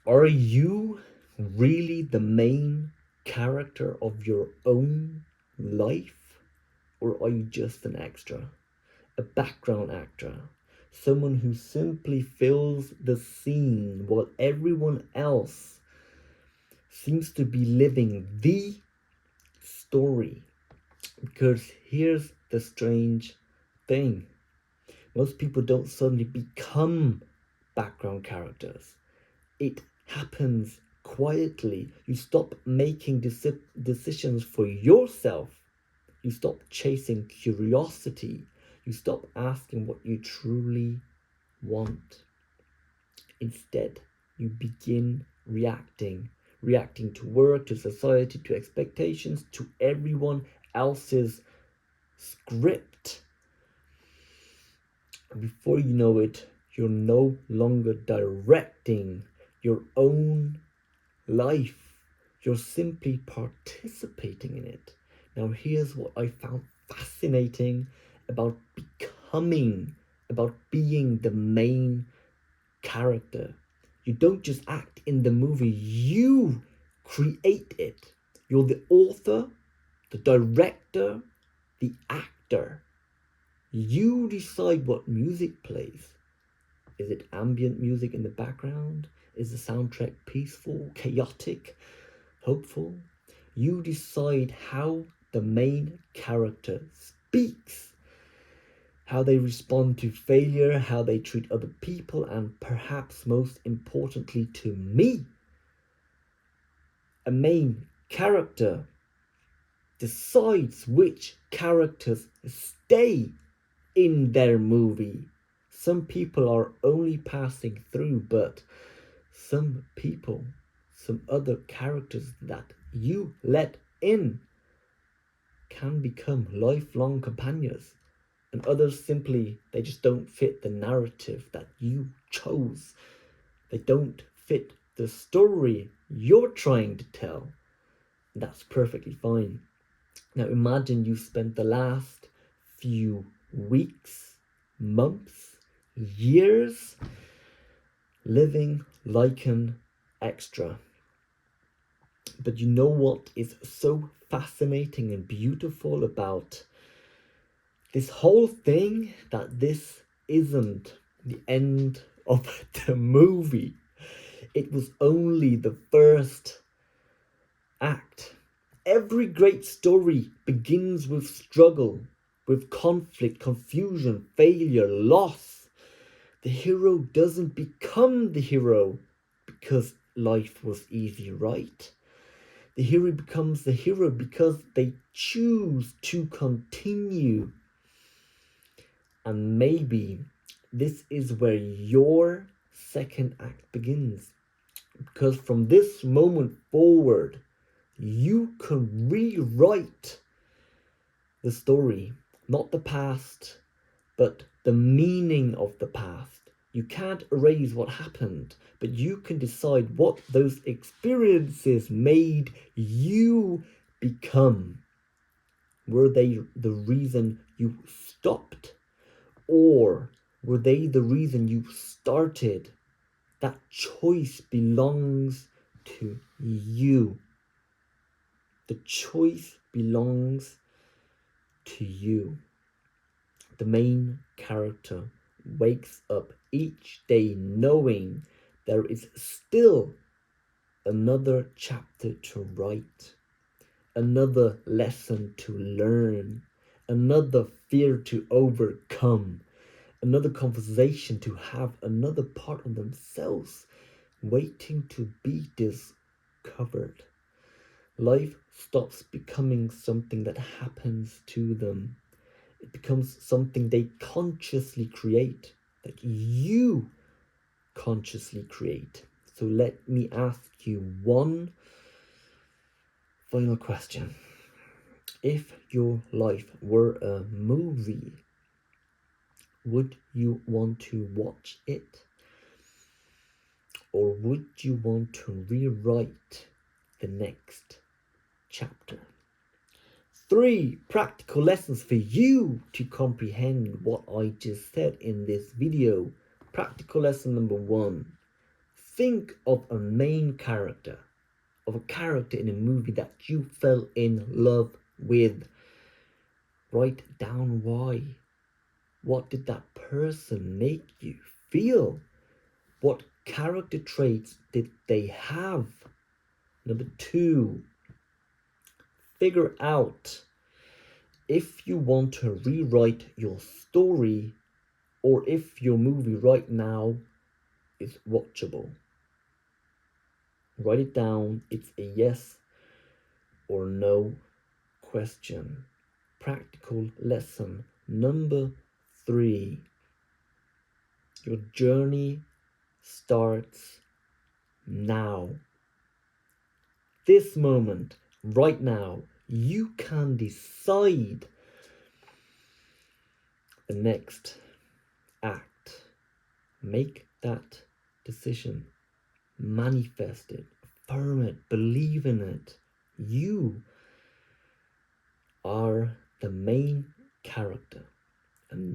Are you really the main character of your own life? Or are you just an extra? A background actor? Someone who simply fills the scene while everyone else seems to be living the story? Because here's the strange thing. Most people don't suddenly become background characters. It happens quietly. You stop making decisions for yourself. You stop chasing curiosity. You stop asking what you truly want. Instead, you begin reacting to work, to society, to expectations, to everyone else's script. Before you know it, you're no longer directing your own life. You're simply participating in it. Now, here's what I found fascinating about about being the main character. You don't just act in the movie, you create it. You're the author, the director, the actor. You decide what music plays. Is it ambient music in the background? Is the soundtrack peaceful, chaotic, hopeful? You decide how the main character speaks, how they respond to failure, how they treat other people, and perhaps most importantly to me. A main character decides which characters stay in their movie. Some people are only passing through, but some people, some other characters that you let in can become lifelong companions. And others simply, they just don't fit the narrative that you chose. They don't fit the story you're trying to tell. That's perfectly fine. Now imagine you spent the last few weeks, months, years living like an extra. But you know what is so fascinating and beautiful about this whole thing? That this isn't the end of the movie. It was only the first act. Every great story begins with struggle, with conflict, confusion, failure, loss. The hero doesn't become the hero because life was easy, right? The hero becomes the hero because they choose to continue. And maybe this is where your second act begins. Because from this moment forward, you can rewrite the story, not the past, but the meaning of the past. You can't erase what happened, but you can decide what those experiences made you become. Were they the reason you stopped? Or were they the reason you started? That choice belongs to you. The choice belongs to you. The main character wakes up each day knowing there is still another chapter to write, another lesson to learn, another fear to overcome, another conversation to have, another part of themselves waiting to be discovered. Life stops becoming something that happens to them. It becomes something they consciously create, that you consciously create. So let me ask you one final question. If your life were a movie, would you want to watch it? Or would you want to rewrite the next chapter? 3 practical lessons for you to comprehend what I just said in this video. Practical lesson number 1. think of a main character, of a character in a movie that you fell in love with. Write down why. What did that person make you feel? What character traits did they have? Number 2, figure out if you want to rewrite your story or if your movie right now is watchable. Write it down. It's a yes or no question. Practical lesson number 3. Your journey starts now. This moment, right now, you can decide the next act. Make that decision. Manifest it. Affirm it. Believe in it. You are the main character. And